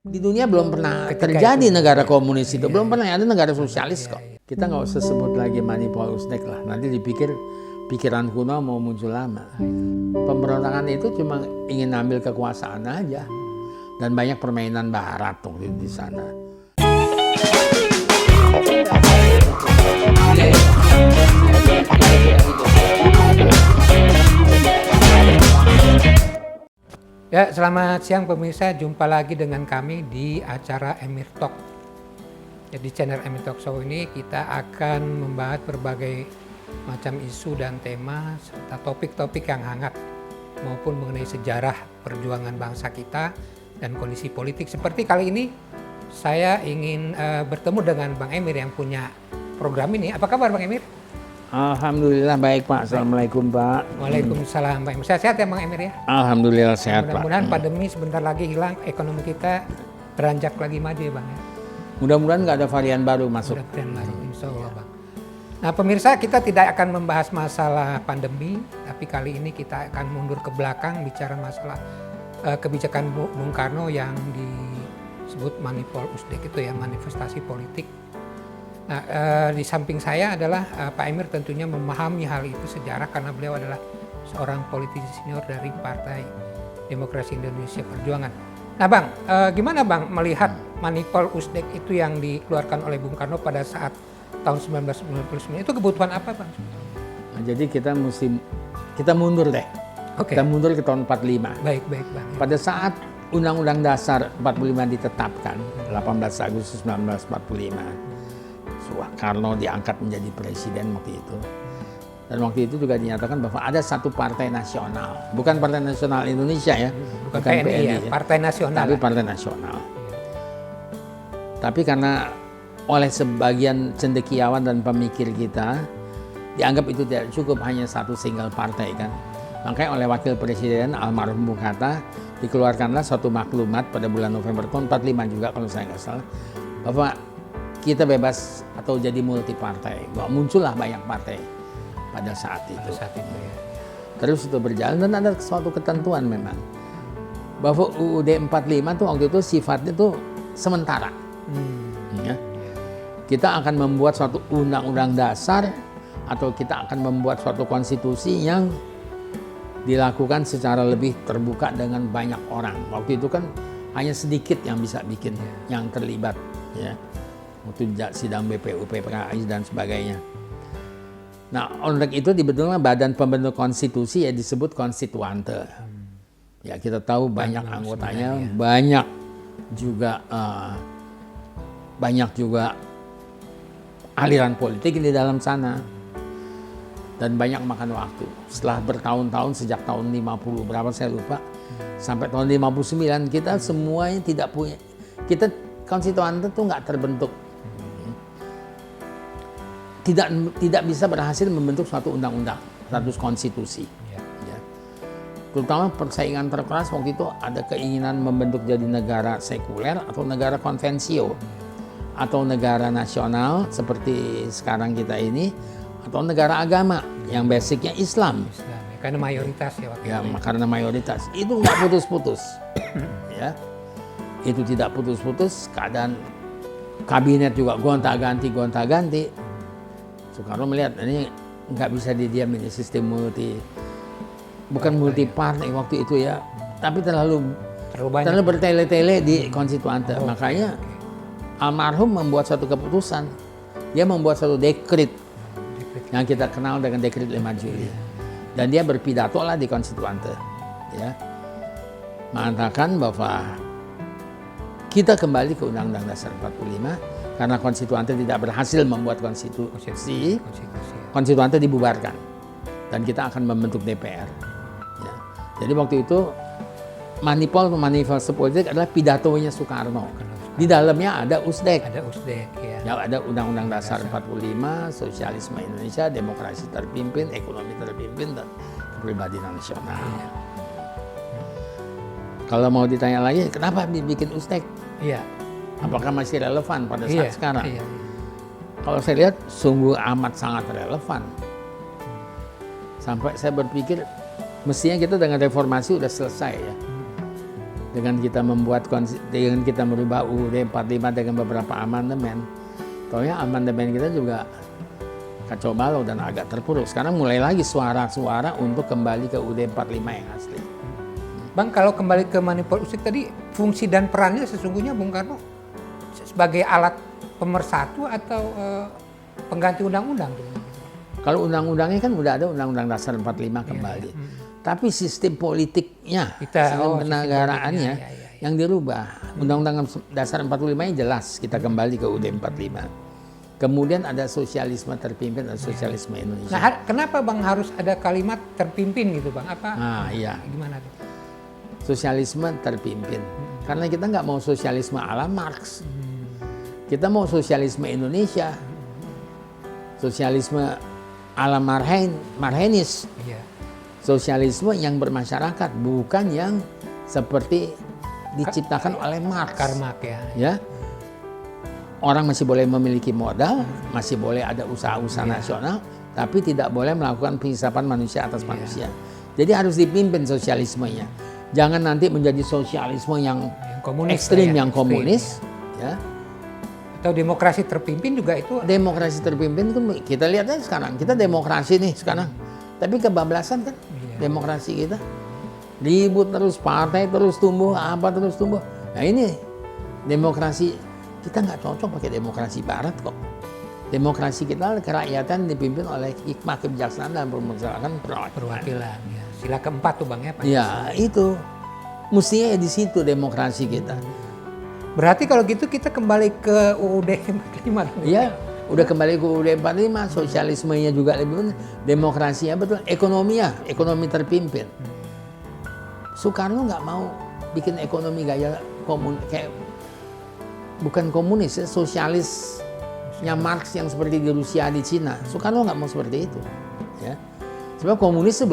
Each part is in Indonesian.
Di dunia belum pernah Ketika terjadi itu, negara komunis itu, iya, belum pernah ada negara sosialis iya, kok. Kita nggak usah sebut lagi Manipal Usdek lah, nanti dipikir pikiran kuno mau muncul lama. Pemberontakan itu cuma ingin ambil kekuasaan aja, dan banyak permainan barat tuh di sana. Ya, selamat siang pemirsa, jumpa lagi dengan kami di acara Emir Talk. Jadi channel Emir Talk Show ini kita akan membahas berbagai macam isu dan tema serta topik-topik yang hangat maupun mengenai sejarah perjuangan bangsa kita dan kondisi politik. Seperti kali ini saya ingin bertemu dengan Bang Emir yang punya program ini. Apa kabar Bang Emir? Alhamdulillah baik Pak. Assalamualaikum Pak. Waalaikumsalam Bang Emir. Sehat ya Bang Emir ya? Alhamdulillah sehat Pak. Mudah-mudahan pandemi sebentar lagi hilang, ekonomi kita beranjak lagi maju ya Bang ya. Mudah-mudahan nggak ada varian baru masuk. Mudah varian baru, insya Allah Bang. Nah pemirsa, kita tidak akan membahas masalah pandemi, tapi kali ini kita akan mundur ke belakang bicara masalah kebijakan Bung Karno yang disebut Manipal Usdek itu ya, manifestasi politik. Nah, di samping saya adalah Pak Emir tentunya memahami hal itu sejarah karena beliau adalah seorang politisi senior dari Partai Demokrasi Indonesia Perjuangan. Nah Bang, gimana Bang melihat Manipal Usdek itu yang dikeluarkan oleh Bung Karno pada saat tahun 1999, itu kebutuhan apa Bang? Nah, jadi kita mundur deh. Oke. Kita mundur ke tahun 45. Baik Bang. Pada saat Undang-Undang Dasar 45 ditetapkan, 18 Agustus 1945, Soekarno diangkat menjadi presiden waktu itu. Dan waktu itu juga dinyatakan bahwa ada satu partai nasional, bukan Partai Nasional Indonesia ya, Bukan PNI ya, Partai Nasional. tapi Partai Nasional. Tapi karena oleh sebagian cendekiawan dan pemikir kita, dianggap itu tidak cukup hanya satu single partai kan. Makanya oleh Wakil Presiden almarhum Bung Hatta dikeluarkanlah suatu maklumat pada bulan November tahun 45 juga kalau saya nggak salah, bahwa kita bebas atau jadi multi partai. Bahwa muncullah banyak partai pada saat itu. Ya. Terus itu berjalan dan ada suatu ketentuan memang bahwa UUD 45 tuh waktu itu sifatnya tuh sementara. Ya. Kita akan membuat suatu undang-undang dasar atau kita akan membuat suatu konstitusi yang dilakukan secara lebih terbuka dengan banyak orang. Waktu itu kan hanya sedikit yang bisa bikin, yang terlibat, ya. Waktu sidang BPUP, PKI dan sebagainya. Nah, oleh itu dibentuklah badan pembentuk konstitusi ya disebut konstituante. Ya kita tahu banyak anggotanya, banyak juga aliran politik di dalam sana. Dan banyak makan waktu. Setelah bertahun-tahun sejak tahun 50 berapa saya lupa, sampai tahun 59 kita semuanya tidak punya, kita konstituante tuh nggak terbentuk. Tidak bisa berhasil membentuk suatu undang-undang, satu konstitusi. Ya. Terutama persaingan terkeras waktu itu ada keinginan membentuk jadi negara sekuler atau negara konvensio atau negara nasional seperti sekarang kita ini atau negara agama yang basicnya Islam. Ya, karena mayoritas ya waktu Ya, itu. karena mayoritas itu nggak putus-putus. Ya, itu tidak putus-putus. Keadaan kabinet juga gonta-ganti. Soekarno melihat ini nggak bisa didiamin di sistem bukan multi partai waktu itu ya, tapi terlalu bertele-tele di konstituante. Makanya almarhum membuat satu keputusan, dia membuat satu dekret yang kita kenal dengan dekret 5 Juli, dan dia berpidato lah di konstituante, ya, mengatakan bahwa kita kembali ke Undang-Undang Dasar 45. Karena konstituante tidak berhasil membuat konstitusi, konstituante dibubarkan dan kita akan membentuk DPR. Ya. Jadi waktu itu manifesto politik adalah pidatonya Soekarno. Di dalamnya ada Usdek. Ada Usdek ya. Ya, ada Undang-Undang Dasar 45, Sosialisme Indonesia, Demokrasi terpimpin, Ekonomi terpimpin, dan Kepribadian Nasional. Ya. Kalau mau ditanya lagi, kenapa dibikin Usdek? Iya. Apakah masih relevan pada saat sekarang? Iya. Kalau saya lihat sungguh amat sangat relevan. Sampai saya berpikir mestinya kita dengan reformasi udah selesai ya. dengan kita merubah UUD 45 dengan beberapa amandemen, tohnya amandemen kita juga kacau balau dan agak terpuruk. Sekarang mulai lagi suara-suara untuk kembali ke UUD 45 yang asli. Bang, kalau kembali ke Manipul Usik tadi, fungsi dan perannya sesungguhnya Bung Karno sebagai alat pemersatu atau pengganti undang-undang? Kalau undang-undangnya kan udah ada Undang-Undang Dasar 45 kembali. Tapi sistem politiknya, sistem kenegaraannya yang dirubah. Undang-Undang Dasar 45-nya jelas kita kembali ke UUD 45. Kemudian ada sosialisme terpimpin atau sosialisme Indonesia. Nah, kenapa Bang harus ada kalimat terpimpin gitu Bang? Apa? Iya. Gimana tuh? Sosialisme terpimpin. Karena kita nggak mau sosialisme ala Marx. Kita mau sosialisme Indonesia. Sosialisme ala Marhenis. Iya. Sosialisme yang bermasyarakat, bukan yang seperti diciptakan oleh Marx. Karl Marx ya. Ya. Orang masih boleh memiliki modal, masih boleh ada usaha-usaha nasional, tapi tidak boleh melakukan pengisapan manusia atas manusia. Jadi harus dipimpin sosialismenya. Jangan nanti menjadi sosialisme yang komunis, ekstrim, yang komunis. Ya. Atau demokrasi terpimpin juga itu. Demokrasi terpimpin kan kita lihat aja sekarang. Kita demokrasi nih sekarang. Tapi kebablasan kan demokrasi kita. Ribut terus, partai terus tumbuh, apa terus tumbuh. Nah ini demokrasi. Kita nggak cocok pakai demokrasi barat kok. Demokrasi kita kerakyatan dipimpin oleh hikmah kebijaksanaan dan permusyawaratan perwakilan. Ya. Sila keempat tuh Bang ya Pak. Ya itu. Mestinya ya di situ demokrasi kita. Berarti kalau gitu kita kembali ke UUD 45. Iya, udah kembali ke UUD 45, sosialismenya juga lebih benar, demokrasinya betul, ekonomi terpimpin. Soekarno nggak mau bikin ekonomi gaya kayak bukan komunis ya, sosialisnya Marx yang seperti di Rusia, di Cina. Soekarno nggak mau seperti itu. Ya. Sebab komunis itu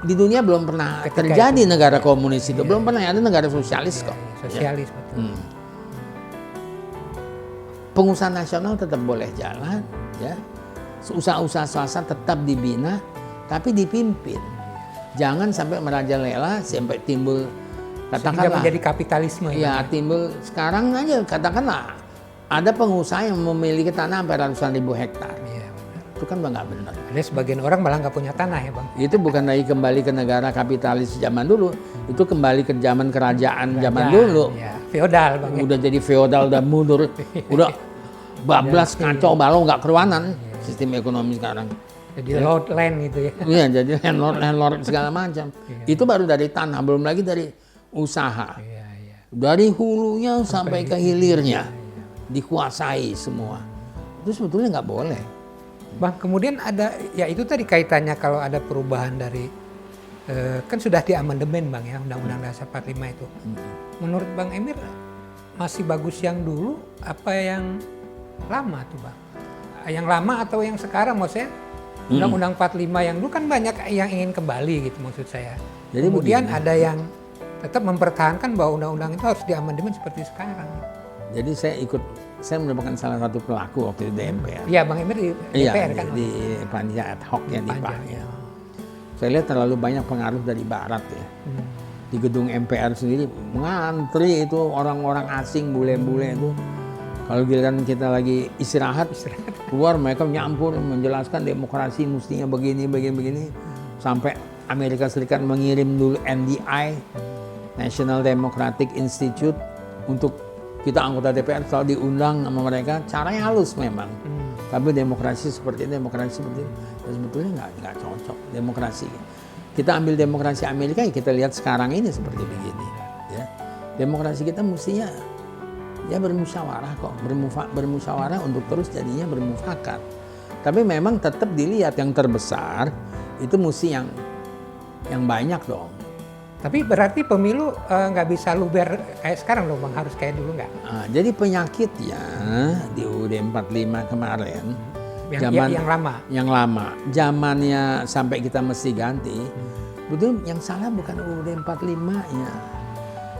di dunia belum pernah terjadi negara komunis itu. Belum pernah ada negara sosialis kok. Sosialis betul. Pengusaha nasional tetap boleh jalan, ya. Usaha-usaha swasta tetap dibina, tapi dipimpin. Jangan sampai merajalela sampai timbul katakanlah menjadi kapitalisme. Ya, timbul sekarang aja katakanlah ada pengusaha yang memiliki tanah sampai ratusan ribu hektar. Iya, benar. Itu kan nggak benar. Ada sebagian orang malah nggak punya tanah ya Bang. Itu bukan lagi kembali ke negara kapitalis zaman dulu, itu kembali ke zaman kerajaan zaman dulu. Ya, feodal Bang. Udah jadi feodal, udah mundur, udah bablas kacau balau nggak keruanan sistem ekonomi sekarang. Jadi lord land gitu ya. Iya, jadi landlord segala macam. Itu baru dari tanah, belum lagi dari usaha. Dari hulunya sampai ke hilirnya dikuasai semua. Itu sebetulnya nggak boleh. Bang, kemudian ada, ya itu tadi kaitannya kalau ada perubahan dari, kan sudah di amandemen Bang ya, Undang-Undang Dasar 45 itu. Menurut Bang Emir, masih bagus yang dulu apa yang lama tuh Bang? Yang lama atau yang sekarang maksudnya? Undang-Undang 45 yang dulu kan banyak yang ingin kembali gitu maksud saya. Jadi kemudian begini. ada yang tetap mempertahankan bahwa undang-undang itu harus diamandemen seperti sekarang. Jadi saya merupakan salah satu pelaku waktu di MPR. Iya, Bang Emir di DPR kan? Di panitia ad hoc ya di PAH. ya. Saya lihat terlalu banyak pengaruh dari barat ya. Di gedung MPR sendiri ngantri itu orang-orang asing, bule-bule itu. Kalau giliran kita lagi istirahat, keluar mereka nyampur menjelaskan demokrasi mestinya begini. Sampai Amerika Serikat mengirim dulu NDI, National Democratic Institute, untuk kita anggota DPR selalu diundang sama mereka. Caranya halus memang. Tapi demokrasi seperti ini, ya sebetulnya nggak cocok demokrasi. Kita ambil demokrasi Amerika, ya kita lihat sekarang ini seperti begini. Ya. Demokrasi kita mestinya ya bermusyawarah kok, bermusyawarah untuk terus jadinya bermufakat. Tapi memang tetap dilihat yang terbesar itu mesti yang banyak dong. Tapi berarti pemilu nggak bisa luber kayak sekarang dong Bang, harus kayak dulu nggak? Jadi penyakitnya di UUD 45 kemarin, yang lama. Zamannya sampai kita mesti ganti, betul yang salah bukan UUD 45-nya.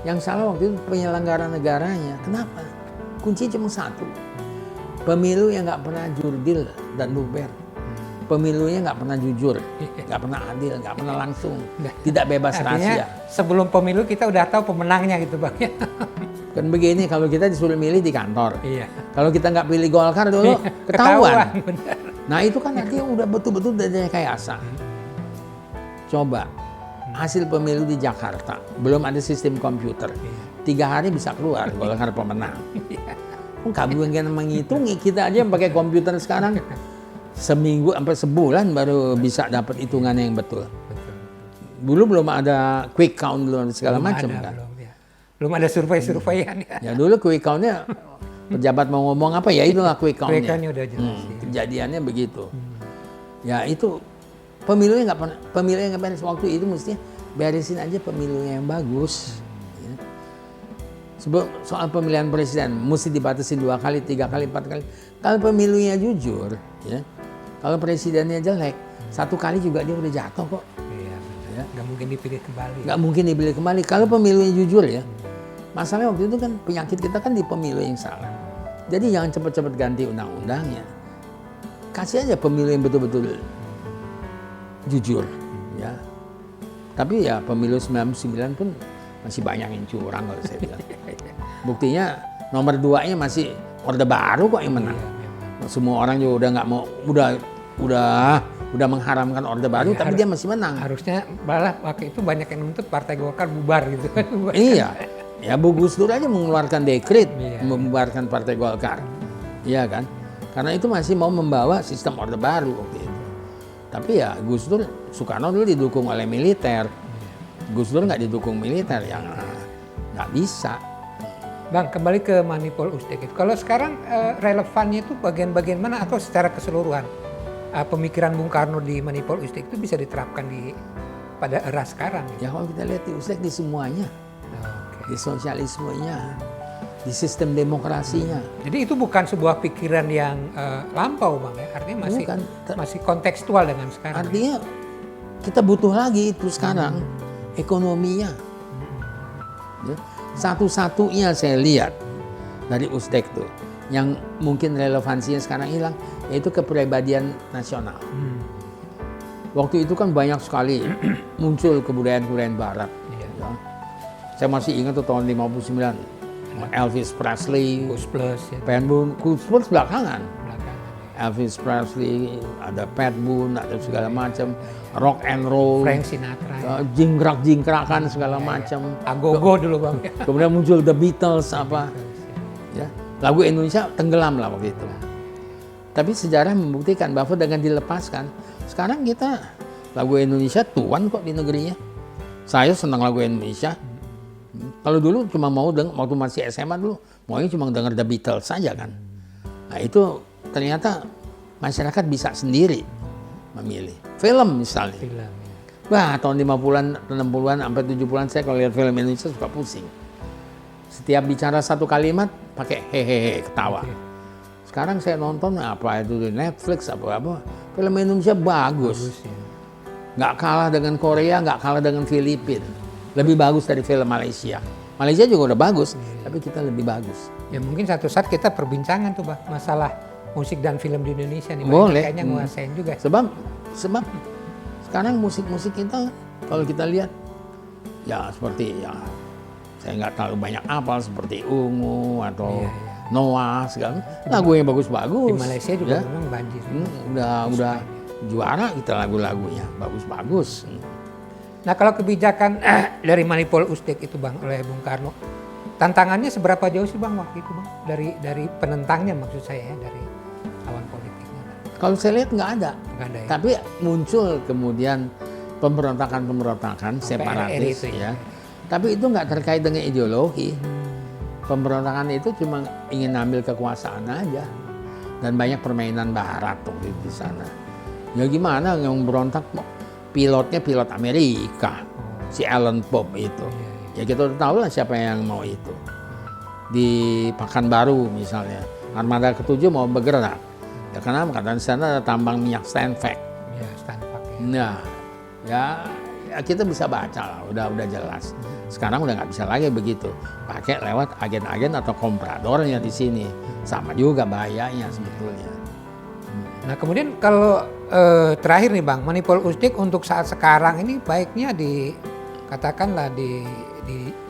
Yang salah waktu itu penyelenggara negaranya. Kenapa? Kunci cuma satu. Pemilu yang nggak pernah jurdil dan luber. pemilunya nggak pernah jujur, nggak pernah adil, nggak pernah langsung, tidak bebas Artinya rahasia. sebelum pemilu kita udah tahu pemenangnya gitu Bang. Kan begini, kalau kita disuruh milih di kantor, Iya. kalau kita nggak pilih Golkar dulu, ketahuan. Bener. Nah itu kan artinya udah betul-betul dari rekayasa. Coba, hasil pemilu di Jakarta, belum ada sistem komputer. 3 hari bisa keluar Golkar pemenang. Kabur kan menghitung, kita aja yang pakai komputer sekarang, seminggu sampai sebulan baru bisa dapat hitungannya yang betul. Dulu belum ada quick count, belum segala macam kan. Belum ada survei-surveian ya. Ya dulu quick count-nya pejabat mau ngomong apa ya itulah quick count-nya. Quick count-nya udah jelas. Kejadiannya begitu. Ya itu pemilunya nggak pernah, pemilu yang beres waktu itu mestinya beresin aja pemilunya yang bagus. Ya. Sebab soal pemilihan presiden mesti dibatasi 2 kali, 3 kali, 4 kali. Kalau pemilunya jujur, ya, kalau presidennya jelek, 1 kali juga dia udah jatuh kok. Iya, ya. Nggak mungkin dipilih kembali. Nggak mungkin dipilih kembali. Kalau pemilunya jujur ya, masalahnya waktu itu kan penyakit kita kan di pemilu yang salah. Jadi jangan cepat-cepat ganti undang-undangnya. Kasih aja pemilu yang betul-betul jujur, ya. Tapi ya pemilu 99 pun masih banyak yang curang kalau saya bilang. Buktinya nomor 2-nya masih Orde Baru kok yang menang. Semua orang juga udah nggak mau, udah mengharamkan Orde Baru, tapi dia masih menang. Harusnya malah waktu itu banyak yang menuntut Partai Golkar bubar gitu. Iya, ya Bu Gus Dur aja mengeluarkan dekret membubarkan Partai Golkar, iya kan? Karena itu masih mau membawa sistem Orde Baru waktu itu. Tapi ya Gus Dur, Soekarno dulu didukung oleh militer, Gus Dur nggak didukung militer, yang nggak bisa. Bang, kembali ke Manipul Uzbek itu. Kalau sekarang relevannya itu bagian-bagian mana atau secara keseluruhan pemikiran Bung Karno di Manipul Uzbek itu bisa diterapkan pada era sekarang? Ya kalau kita lihat di Uzbek di semuanya, di sosialismenya, di sistem demokrasinya. Jadi itu bukan sebuah pikiran yang lampau Bang ya, artinya masih kontekstual dengan sekarang. Artinya kita butuh lagi itu sekarang, ekonominya. Ya. Satu-satunya saya lihat dari Uzbek tuh, yang mungkin relevansinya sekarang hilang, yaitu kepribadian nasional. Waktu itu kan banyak sekali muncul kebudayaan-kebudayaan Barat. Ya. Saya masih ingat tuh tahun 59, Elvis Presley, Kus Plus, ya. Pat Boone, Kus Plus belakangan. Elvis Presley, ada Pat Boone, ada segala macam, rock and roll, Frank Sinatra, jingkrak-jingkrakan segala macam. Agogo dulu Bang. Kemudian muncul The Beatles apa, ya lagu Indonesia tenggelam lah waktu itu. Tapi sejarah membuktikan bahwa dengan dilepaskan, sekarang kita lagu Indonesia tuan kok di negerinya. Saya senang lagu Indonesia. Kalau dulu cuma mau waktu masih SMA dulu, maunya cuma denger The Beatles saja kan. Nah itu ternyata masyarakat bisa sendiri memilih. Film misalnya. Film, ya. Wah tahun 50-an, 60-an, sampai 70-an saya kalau lihat film Indonesia suka pusing. Setiap bicara satu kalimat pakai hehehe, ketawa. Sekarang saya nonton apa itu di Netflix, apa film Indonesia bagus. Ya. Nggak kalah dengan Korea, nggak kalah dengan Filipina. Lebih bagus dari film Malaysia. Malaysia juga udah bagus, tapi kita lebih bagus. Ya mungkin satu saat kita perbincangan tuh Bang, masalah musik dan film di Indonesia nih. Boleh. Kayaknya nguasain juga. Sebab sekarang musik-musik kita kalau kita lihat ya seperti ya saya nggak terlalu banyak apal seperti Ungu atau Noah segala lagu yang bagus-bagus. Di Malaysia juga ya. memang banjir. Udah juara kita lagu-lagunya bagus-bagus. Nah kalau kebijakan dari Manipul Uzbek itu Bang oleh Bung Karno, tantangannya seberapa jauh sih Bang waktu itu Bang? Dari penentangnya maksud saya ya, dari lawan politiknya. Kalau saya lihat nggak ada. Nggak ada ya? Tapi muncul kemudian pemberontakan separatis itu, ya. Tapi itu nggak terkait dengan ideologi. Pemberontakan itu cuma ingin ambil kekuasaan aja. Dan banyak permainan barat tuh di sana. Ya gimana yang berontak? Pilotnya pilot Amerika, si Alan Pope itu. Ya kita udah tahu lah siapa yang mau itu. Di Pekanbaru misalnya, Armada ke-7 mau bergerak. Ya karena katanya di sana ada tambang minyak Stanford. Ya, Stanford ya. Nah, ya kita bisa baca lah, udah jelas. Sekarang udah nggak bisa lagi begitu. Pakai lewat agen-agen atau kompradornya di sini. Sama juga bahayanya sebetulnya. Nah kemudian kalau terakhir nih Bang, Manipul Uzdek untuk saat sekarang ini baiknya katakanlah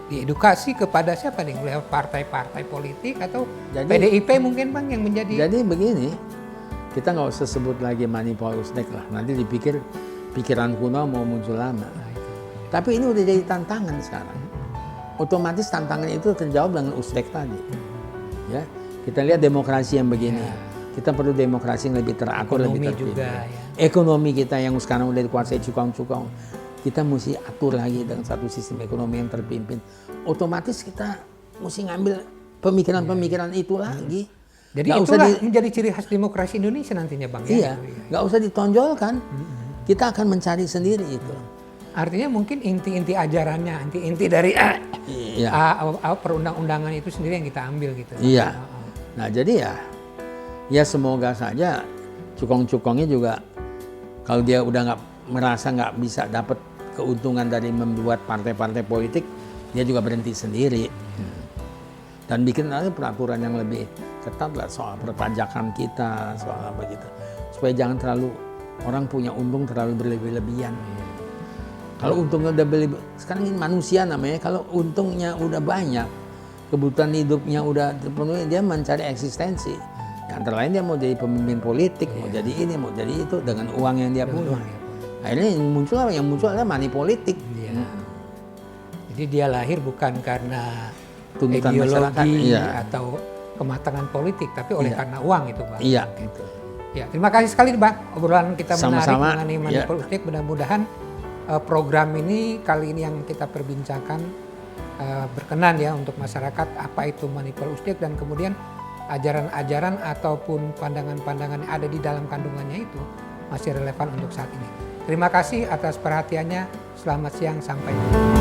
diedukasi kepada siapa nih? Lewat partai-partai politik atau PDIP mungkin Bang yang menjadi. Jadi begini, kita nggak usah sebut lagi Manipul Uzdek lah. Nanti dipikir pikiran kuno mau muncul lama. Tapi ini udah jadi tantangan sekarang. Otomatis tantangan itu terjawab dengan Uzdek tadi. Ya, kita lihat demokrasi yang begini. Kita perlu demokrasi yang lebih teratur, lebih terpimpin. Juga, ya. Ekonomi kita yang sekarang udah dikuasai cukong-cukong, kita mesti atur lagi dengan satu sistem ekonomi yang terpimpin. Otomatis kita mesti ngambil pemikiran-pemikiran itu lagi. Jadi itulah menjadi ciri khas demokrasi Indonesia nantinya Bang. Iya, nggak usah ditonjolkan. Kita akan mencari sendiri itu. Artinya mungkin inti-inti ajarannya, inti dari perundang-undangan itu sendiri yang kita ambil gitu. Iya. Nah jadi ya semoga saja cukong-cukongnya juga kalau dia udah merasa nggak bisa dapat keuntungan dari membuat partai-partai politik, dia juga berhenti sendiri. Dan bikin aja peraturan yang lebih ketat lah soal perpajakan kita, soal apa gitu. Supaya jangan terlalu orang punya untung terlalu berlebih-lebihan. Kalau untungnya udah sekarang ini manusia namanya, kalau untungnya udah banyak, kebutuhan hidupnya udah terpenuhi, dia mencari eksistensi. Antara lain dia mau jadi pemimpin politik, mau jadi ini, mau jadi itu dengan uang yang dia punya. Akhirnya yang muncul adalah money politik. Jadi dia lahir bukan karena tuntutan ideologi atau kematangan politik, tapi oleh karena uang itu Bang. Iya. Gitu. Ya, terima kasih sekali Bang, obrolan kita menarik mengenai Manipul Uzdek. Mudah-mudahan program ini kali ini yang kita perbincangkan berkenan ya untuk masyarakat apa itu Manipul Uzdek, dan kemudian ajaran-ajaran ataupun pandangan-pandangan yang ada di dalam kandungannya itu masih relevan untuk saat ini. Terima kasih atas perhatiannya. Selamat siang, sampai jumpa.